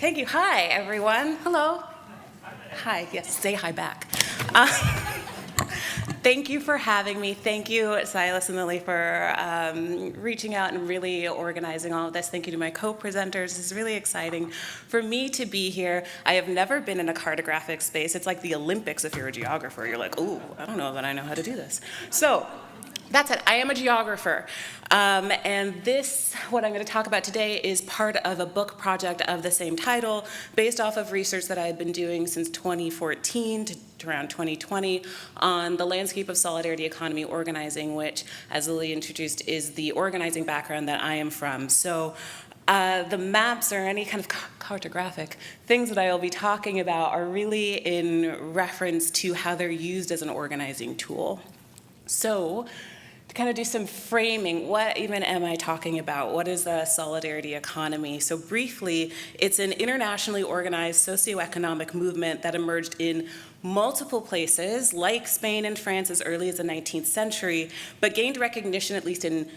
Thank you. Hi, everyone. Hello. Hi. Yes, say hi back. Thank you for having me. Thank you, Silas and Lily, for reaching out and really organizing all of this. Thank you to my co-presenters. It's really exciting for me to be here. I have never been in a cartographic space. It's like the Olympics if you're a geographer. You're like, ooh, I don't know that I know how to do this. So that's it. I am a geographer. And this, what I'm going to talk about today, is part of a book project of the same title, based off of research that I had been doing since 2014 to around 2020 on the landscape of solidarity economy organizing, which, as Lily introduced, is the organizing background that I am from. So the maps or any kind of cartographic things that I will be talking about are really in reference to how they're used as an organizing tool. So, to kind of do some framing, what even am I talking about? What is a solidarity economy? So briefly, it's an internationally organized socioeconomic movement that emerged in multiple places, like Spain and France as early as the 19th century, but gained recognition at least in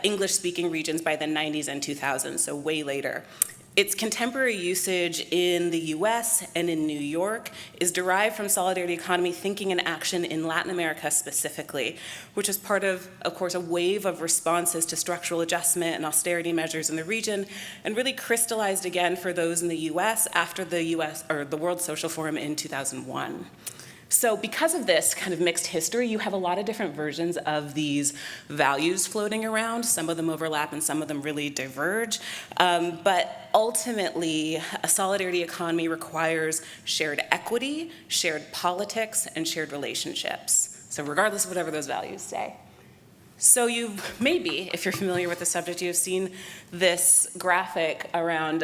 English-speaking regions by the 90s and 2000s, so way later. Its contemporary usage in the US and in New York is derived from solidarity economy thinking and action in Latin America specifically, which is part of course, a wave of responses to structural adjustment and austerity measures in the region, and really crystallized again for those in the US after the World Social Forum in 2001. So because of this kind of mixed history, you have a lot of different versions of these values floating around. Some of them overlap and some of them really diverge. But ultimately, a solidarity economy requires shared equity, shared politics, and shared relationships. So regardless of whatever those values say. So you've maybe, if you're familiar with the subject, you've seen this graphic around,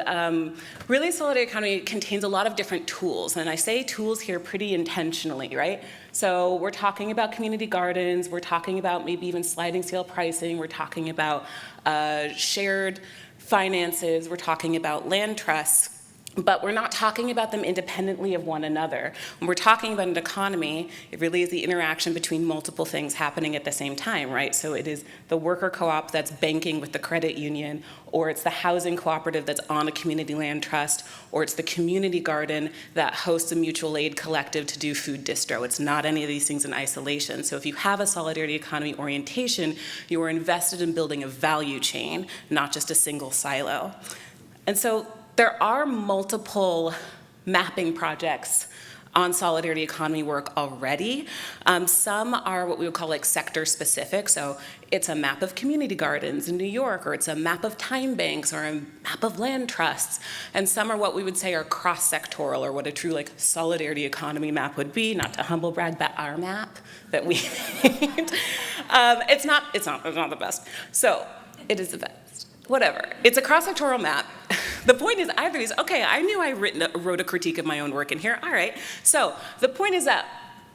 really solidarity economy contains a lot of different tools, and I say tools here pretty intentionally, right? So we're talking about community gardens, we're talking about maybe even sliding scale pricing, we're talking about shared finances, we're talking about land trusts, but we're not talking about them independently of one another. When we're talking about an economy, it really is the interaction between multiple things happening at the same time, right? So it is the worker co-op that's banking with the credit union, or it's the housing cooperative that's on a community land trust, or it's the community garden that hosts a mutual aid collective to do food distro. It's not any of these things in isolation. So if you have a solidarity economy orientation, you are invested in building a value chain, not just a single silo. And so there are multiple mapping projects on solidarity economy work already. Some are what we would call like sector specific. So it's a map of community gardens in New York, or it's a map of time banks, or a map of land trusts. And some are what we would say are cross-sectoral, or what a true like solidarity economy map would be, not to humble brag, but our map that we made. It's not the best. So it is the best. Whatever. It's a cross-sectoral map. The point is, either is, okay, I knew I wrote a critique of my own work in here, all right. So the point is that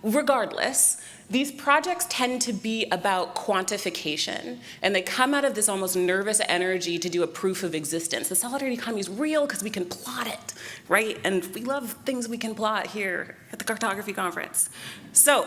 regardless, these projects tend to be about quantification, and they come out of this almost nervous energy to do a proof of existence. The solidarity economy is real because we can plot it, right? And we love things we can plot here at the cartography conference. So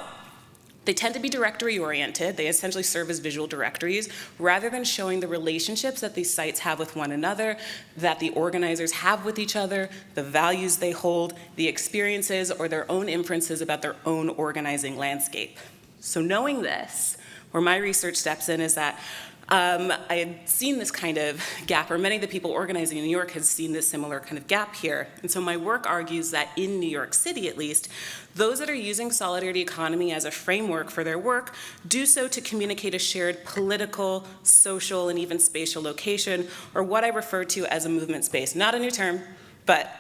they tend to be directory oriented. They essentially serve as visual directories rather than showing the relationships that these sites have with one another, that the organizers have with each other, the values they hold, the experiences or their own inferences about their own organizing landscape. So knowing this, where my research steps in is that I had seen this kind of gap, or many of the people organizing in New York had seen this similar kind of gap here. And so my work argues that in New York City, at least, those that are using solidarity economy as a framework for their work do so to communicate a shared political, social, and even spatial location, or what I refer to as a movement space. Not a new term, but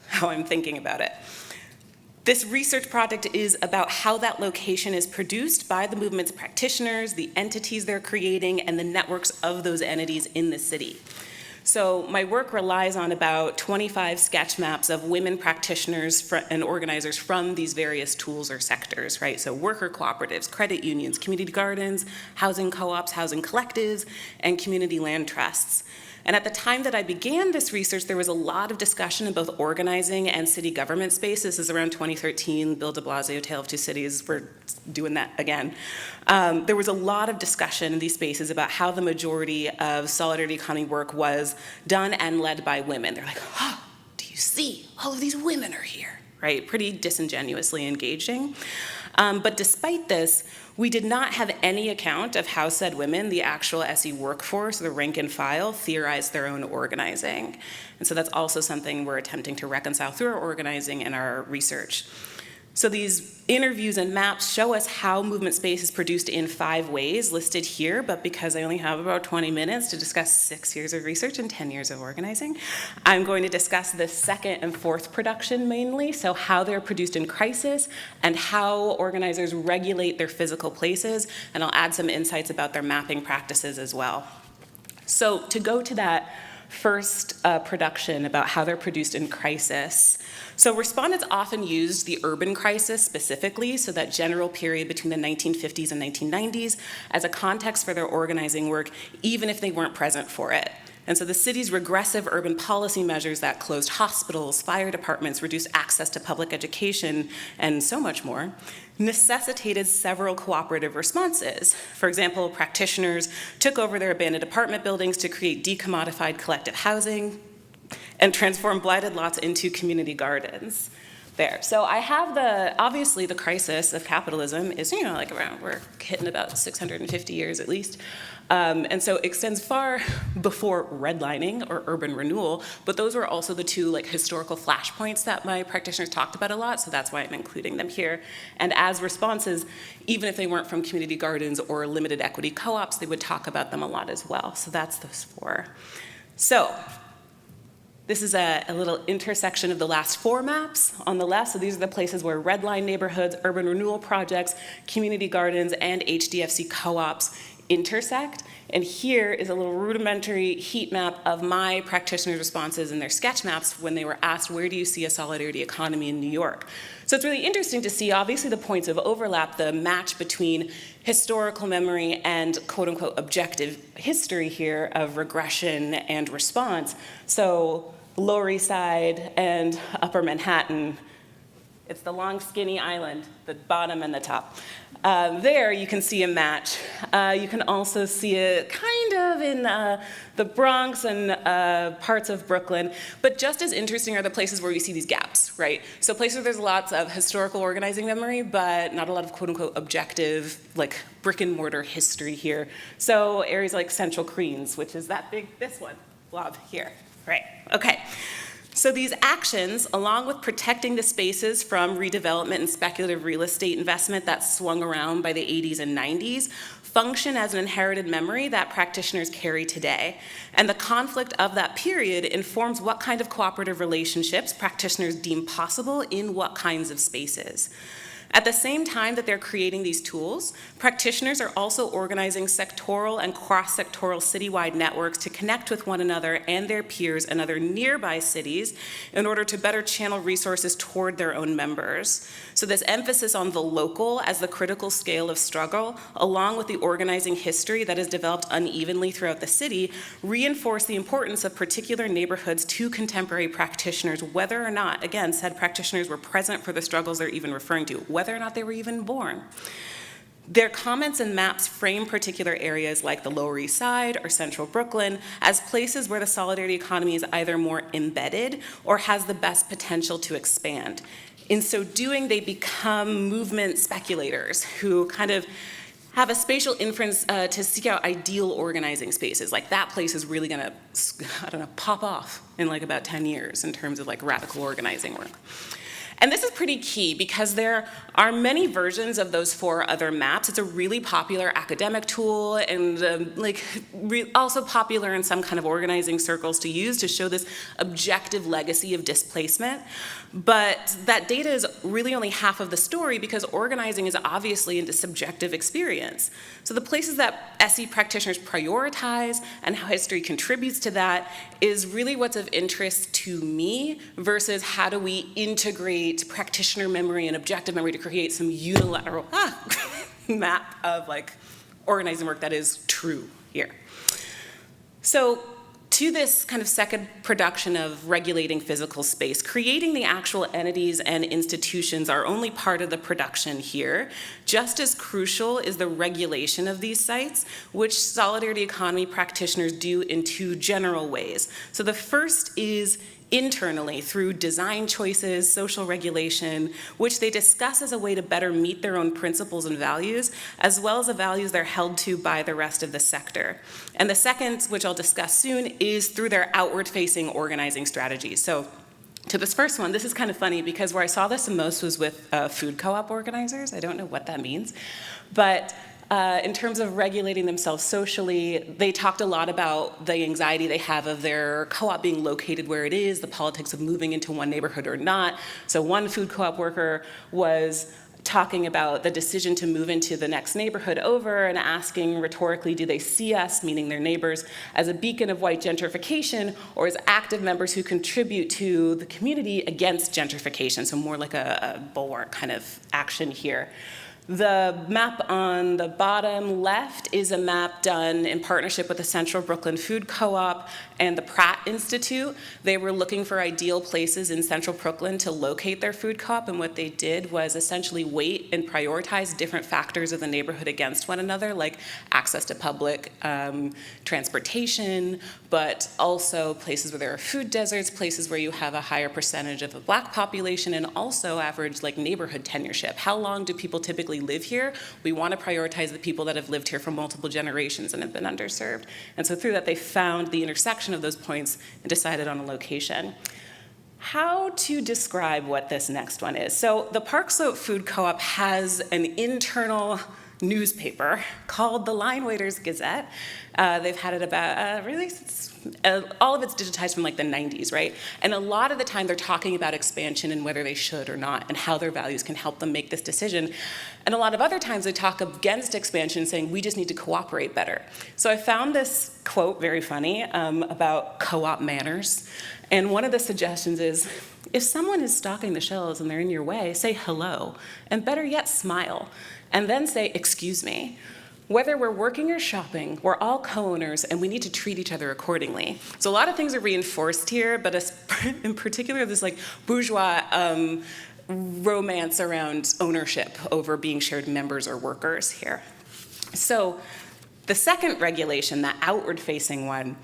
how I'm thinking about it. This research project is about how that location is produced by the movement's practitioners, the entities they're creating, and the networks of those entities in the city. So my work relies on about 25 sketch maps of women practitioners and organizers from these various tools or sectors, right? So worker cooperatives, credit unions, community gardens, housing co-ops, housing collectives, and community land trusts. And at the time that I began this research, there was a lot of discussion in both organizing and city government space. This is around 2013, Bill de Blasio, Tale of Two Cities, we're doing that again. There was a lot of discussion in these spaces about how the majority of solidarity economy work was done and led by women. They're like, oh, do you see, all of these women are here, right? Pretty disingenuously engaging. But despite this, we did not have any account of how said women, the actual SE workforce, the rank and file, theorized their own organizing. And so that's also something we're attempting to reconcile through our organizing and our research. So these interviews and maps show us how movement space is produced in 5 ways listed here, but because I only have about 20 minutes to discuss 6 years of research and 10 years of organizing, I'm going to discuss the 2nd and 4th production mainly, so how they're produced in crisis and how organizers regulate their physical places, and I'll add some insights about their mapping practices as well. So to go to that first production about how they're produced in crisis. So respondents often used the urban crisis specifically, so that general period between the 1950s and 1990s, as a context for their organizing work, even if they weren't present for it. And so the city's regressive urban policy measures that closed hospitals, fire departments, reduced access to public education, and so much more, necessitated several cooperative responses. For example, practitioners took over their abandoned apartment buildings to create decommodified collective housing and transform blighted lots into community gardens. There. So I have obviously the crisis of capitalism is, like around, we're hitting about 650 years at least. And so it extends far before redlining or urban renewal, but those were also the 2 historical flashpoints that my practitioners talked about a lot, so that's why I'm including them here. And as responses, even if they weren't from community gardens or limited equity co-ops, they would talk about them a lot as well. So that's those 4. So this is a little intersection of the last 4 maps on the left. So these are the places where redline neighborhoods, urban renewal projects, community gardens, and HDFC co-ops intersect. And here is a little rudimentary heat map of my practitioners' responses in their sketch maps when they were asked, where do you see a solidarity economy in New York? So it's really interesting to see, obviously, the points of overlap, the match between historical memory and quote-unquote objective history here of regression and response. So Lower East Side and Upper Manhattan, it's the long, skinny island, the bottom and the top. There you can see a match. You can also see it kind of in the Bronx and parts of Brooklyn. But just as interesting are the places where you see these gaps, right? So places where there's lots of historical organizing memory, but not a lot of quote-unquote objective, brick and mortar history here. So areas like Central Queens, which is this one, blob here, right? Okay. So these actions, along with protecting the spaces from redevelopment and speculative real estate investment that swung around by the 80s and 90s, function as an inherited memory that practitioners carry today. And the conflict of that period informs what kind of cooperative relationships practitioners deem possible in what kinds of spaces. At the same time that they're creating these tools, practitioners are also organizing sectoral and cross-sectoral citywide networks to connect with one another and their peers in other nearby cities in order to better channel resources toward their own members. So this emphasis on the local as the critical scale of struggle, along with the organizing history that is developed unevenly throughout the city, reinforce the importance of particular neighborhoods to contemporary practitioners, whether or not, again, said practitioners were present for the struggles they're even referring to, whether or not they were even born. Their comments and maps frame particular areas like the Lower East Side or Central Brooklyn as places where the solidarity economy is either more embedded or has the best potential to expand. In so doing, they become movement speculators who kind of have a spatial inference to seek out ideal organizing spaces. Like that place is really gonna, pop off in about 10 years in terms of radical organizing work. And this is pretty key because there are many versions of those 4 other maps. It's a really popular academic tool and also popular in some kind of organizing circles to use to show this objective legacy of displacement. But that data is really only half of the story because organizing is obviously into subjective experience. So the places that SE practitioners prioritize and how history contributes to that is really what's of interest to me versus how do we integrate practitioner memory and objective memory to create some unilateral map of organizing work that is true here. So to this kind of second production of regulating physical space, creating the actual entities and institutions are only part of the production here. Just as crucial is the regulation of these sites, which solidarity economy practitioners do in 2 general ways. So the first is internally through design choices, social regulation, which they discuss as a way to better meet their own principles and values, as well as the values they're held to by the rest of the sector. And the second, which I'll discuss soon, is through their outward-facing organizing strategies. So to this first one, this is kind of funny because where I saw this the most was with food co-op organizers. I don't know what that means, but in terms of regulating themselves socially, they talked a lot about the anxiety they have of their co-op being located where it is, the politics of moving into one neighborhood or not. So one food co-op worker was talking about the decision to move into the next neighborhood over and asking rhetorically, do they see us, meaning their neighbors, as a beacon of white gentrification or as active members who contribute to the community against gentrification? So more like a bulwark kind of action here. The map on the bottom left is a map done in partnership with the Central Brooklyn Food Co-op and the Pratt Institute. They were looking for ideal places in Central Brooklyn to locate their food co-op, and what they did was essentially weight and prioritize different factors of the neighborhood against one another, like access to public transportation, but also places where there are food deserts, places where you have a higher percentage of the Black population, and also average like neighborhood tenureship. How long do people typically live here? We want to prioritize the people that have lived here for multiple generations and have been underserved. And so through that, they found the intersection of those points and decided on a location. How to describe what this next one is? So the Park Slope Food Co-op has an internal newspaper called the Line Waiters Gazette. They've had it about really since all of it's digitized from like the 90s, right? And a lot of the time they're talking about expansion and whether they should or not and how their values can help them make this decision. And a lot of other times they talk against expansion, saying we just need to cooperate better. So I found this quote very funny about co-op manners. And one of the suggestions is, if someone is stocking the shelves and they're in your way, say hello, and better yet, smile, and then say, excuse me. Whether we're working or shopping, we're all co-owners and we need to treat each other accordingly. So a lot of things are reinforced here, but in particular this like bourgeois romance around ownership over being shared members or workers here. So the second regulation, the outward-facing one,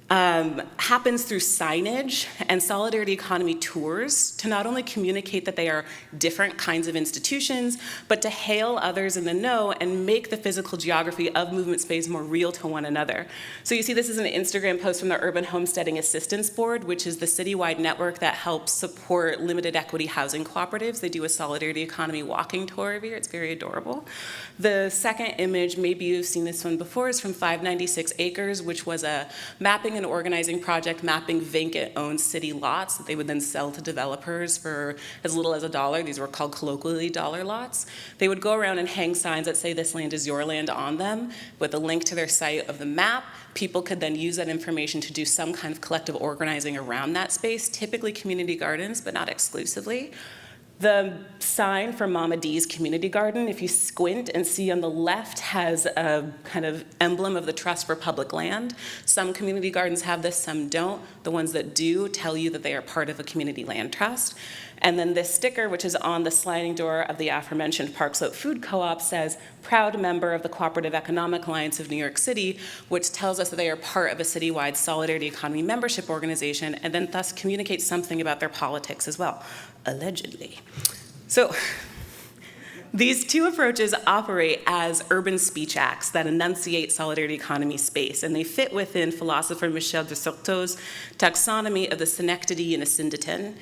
happens through signage and solidarity economy tours to not only communicate that they are different kinds of institutions, but to hail others in the know and make the physical geography of movement space more real to one another. So you see this is an Instagram post from the Urban Homesteading Assistance Board, which is the citywide network that helps support limited equity housing cooperatives. They do a solidarity economy walking tour every year. It's very adorable. The second image, maybe you've seen this one before, is from 596 Acres, which was a mapping and organizing project mapping vacant-owned city lots that they would then sell to developers for as little as $1. These were called colloquially dollar lots. They would go around and hang signs that say this land is your land on them with a link to their site of the map. People could then use that information to do some kind of collective organizing around that space, typically community gardens, but not exclusively. The sign for Mama D's Community Garden, if you squint and see on the left, has a kind of emblem of the Trust for Public Land. Some community gardens have this, some don't. The ones that do tell you that they are part of a community land trust. And then this sticker, which is on the sliding door of the aforementioned Park Slope Food Co-op, says, proud member of the Cooperative Economic Alliance of New York City, which tells us that they are part of a citywide solidarity economy membership organization, and then thus communicates something about their politics as well, allegedly. So these two approaches operate as urban speech acts that enunciate solidarity economy space, and they fit within philosopher Michel de Certeau's taxonomy of the synecdoche and asyndeton.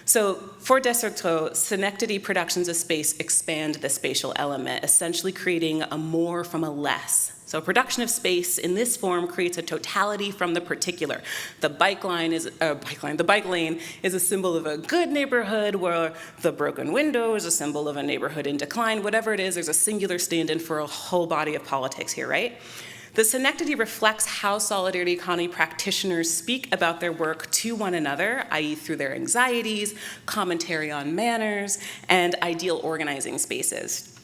So for de Certeau, synecdoche productions of space expand the spatial element, essentially creating a more from a less. So production of space in this form creates a totality from the particular. The bike lane is a symbol of a good neighborhood, where the broken window is a symbol of a neighborhood in decline. Whatever it is, there's a singular stand-in for a whole body of politics here, right? The synecdoche reflects how solidarity economy practitioners speak about their work to one another, i.e. through their anxieties, commentary on manners, and ideal organizing spaces.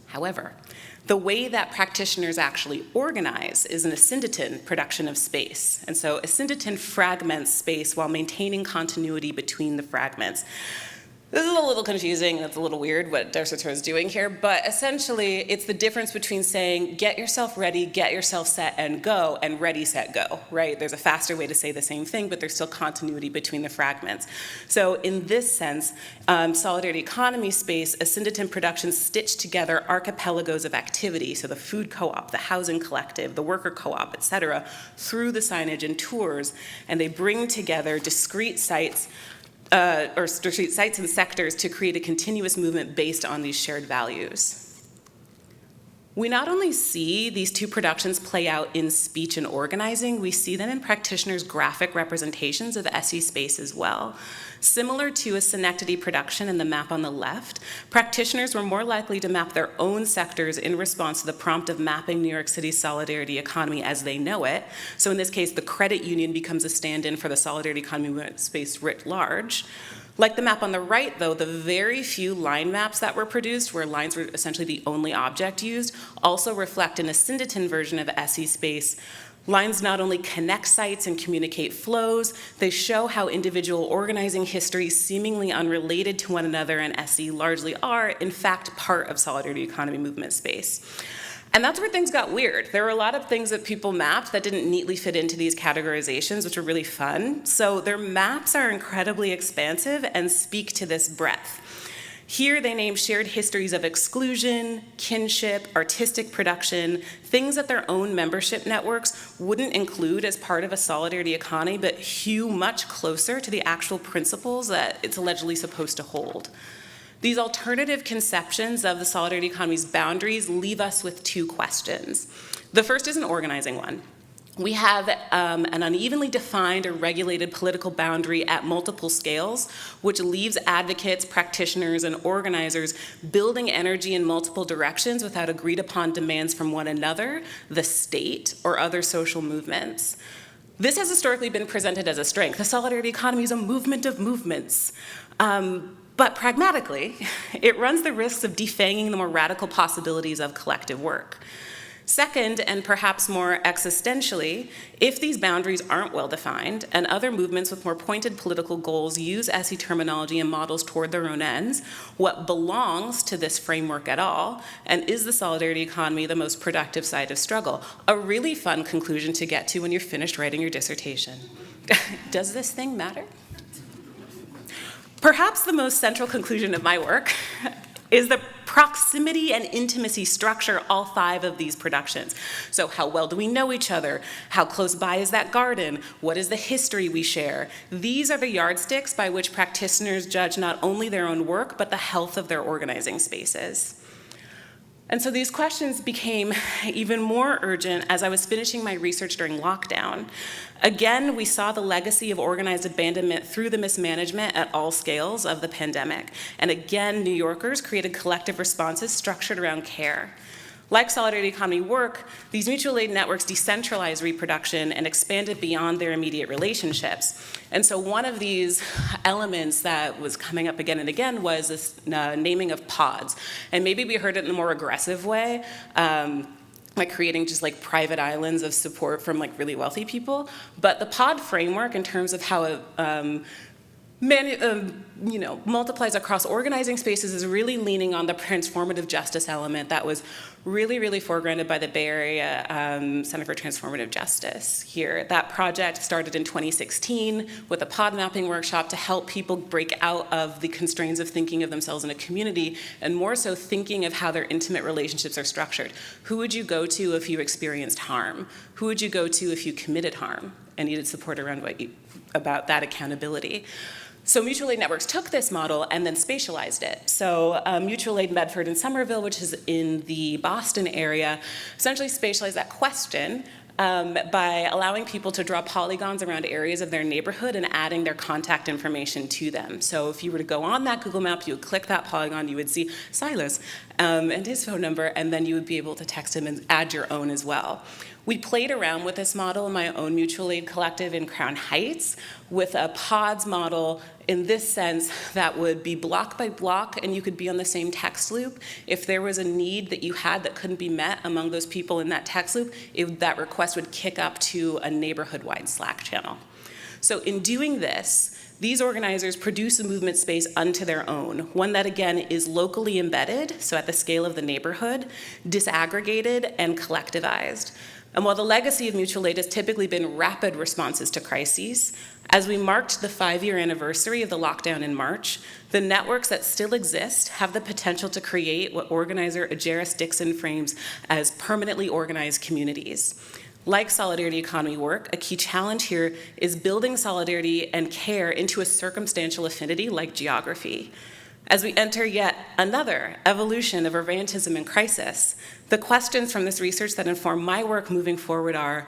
However, the way that practitioners actually organize is an asyndeton production of space. And so asyndeton fragments space while maintaining continuity between the fragments. This is a little confusing, and it's a little weird what Dersitor is doing here, but essentially it's the difference between saying get yourself ready, get yourself set, and go, and ready, set, go, right? There's a faster way to say the same thing, but there's still continuity between the fragments. So in this sense, solidarity economy space, asyndeton productions stitch together archipelagos of activity, so the food co-op, the housing collective, the worker co-op, et cetera, through the signage and tours, and they bring together discrete sites or discrete sites and sectors to create a continuous movement based on these shared values. We not only see these two productions play out in speech and organizing, we see them in practitioners' graphic representations of SE space as well. Similar to a Synecdoche production in the map on the left, practitioners were more likely to map their own sectors in response to the prompt of mapping New York City's solidarity economy as they know it. So in this case, the credit union becomes a stand-in for the solidarity economy movement space writ large. Like the map on the right, though, the very few line maps that were produced, where lines were essentially the only object used, also reflect an asyndeton version of SE space. Lines not only connect sites and communicate flows, they show how individual organizing histories seemingly unrelated to one another and SE largely are, in fact, part of solidarity economy movement space. And that's where things got weird. There were a lot of things that people mapped that didn't neatly fit into these categorizations, which were really fun. So their maps are incredibly expansive and speak to this breadth. Here they name shared histories of exclusion, kinship, artistic production, things that their own membership networks wouldn't include as part of a solidarity economy, but hew much closer to the actual principles that it's allegedly supposed to hold. These alternative conceptions of the solidarity economy's boundaries leave us with two questions. The first is an organizing one. We have an unevenly defined or regulated political boundary at multiple scales, which leaves advocates, practitioners, and organizers building energy in multiple directions without agreed upon demands from one another, the state, or other social movements. This has historically been presented as a strength. The solidarity economy is a movement of movements. But pragmatically, it runs the risks of defanging the more radical possibilities of collective work. Second, and perhaps more existentially, if these boundaries aren't well defined and other movements with more pointed political goals use SE terminology and models toward their own ends, what belongs to this framework at all, and is the solidarity economy the most productive side of struggle? A really fun conclusion to get to when you're finished writing your dissertation. Does this thing matter? Perhaps the most central conclusion of my work is the proximity and intimacy structure all five of these productions. So how well do we know each other? How close by is that garden? What is the history we share? These are the yardsticks by which practitioners judge not only their own work, but the health of their organizing spaces. And so these questions became even more urgent as I was finishing my research during lockdown. Again, we saw the legacy of organized abandonment through the mismanagement at all scales of the pandemic. And again, New Yorkers created collective responses structured around care. Like solidarity economy work, these mutual aid networks decentralized reproduction and expanded beyond their immediate relationships. And so one of these elements that was coming up again and again was this naming of pods. And maybe we heard it in a more aggressive way, like creating just like private islands of support from like really wealthy people. But the pod framework in terms of how it multiplies across organizing spaces is really leaning on the transformative justice element that was really foregrounded by the Bay Area Center for Transformative Justice here. That project started in 2016 with a pod mapping workshop to help people break out of the constraints of thinking of themselves in a community and more so thinking of how their intimate relationships are structured. Who would you go to if you experienced harm? Who would you go to if you committed harm and needed support around about that accountability? So mutual aid networks took this model and then spatialized it. So mutual aid Medford and Somerville, which is in the Boston area, essentially spatialized that question by allowing people to draw polygons around areas of their neighborhood and adding their contact information to them. So if you were to go on that Google map, you would click that polygon, you would see Silas and his phone number, and then you would be able to text him and add your own as well. We played around with this model in my own mutual aid collective in Crown Heights with a pods model in this sense that would be block by block and you could be on the same text loop. If there was a need that you had that couldn't be met among those people in that text loop, that request would kick up to a neighborhood-wide Slack channel. So in doing this, these organizers produce a movement space unto their own, one that again is locally embedded, so at the scale of the neighborhood, disaggregated and collectivized. And while the legacy of mutual aid has typically been rapid responses to crises, as we marked the 5-year anniversary of the lockdown in March, the networks that still exist have the potential to create what organizer Ajaris Dixon frames as permanently organized communities. Like solidarity economy work, a key challenge here is building solidarity and care into a circumstantial affinity like geography. As we enter yet another evolution of urbantism and crisis, the questions from this research that inform my work moving forward are,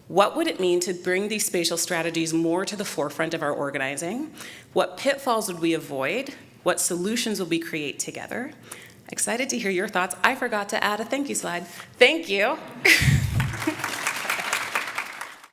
what would it mean to bring these spatial strategies more to the forefront of our organizing? What pitfalls would we avoid? What solutions will we create together? Excited to hear your thoughts. I forgot to add a thank you slide. Thank you.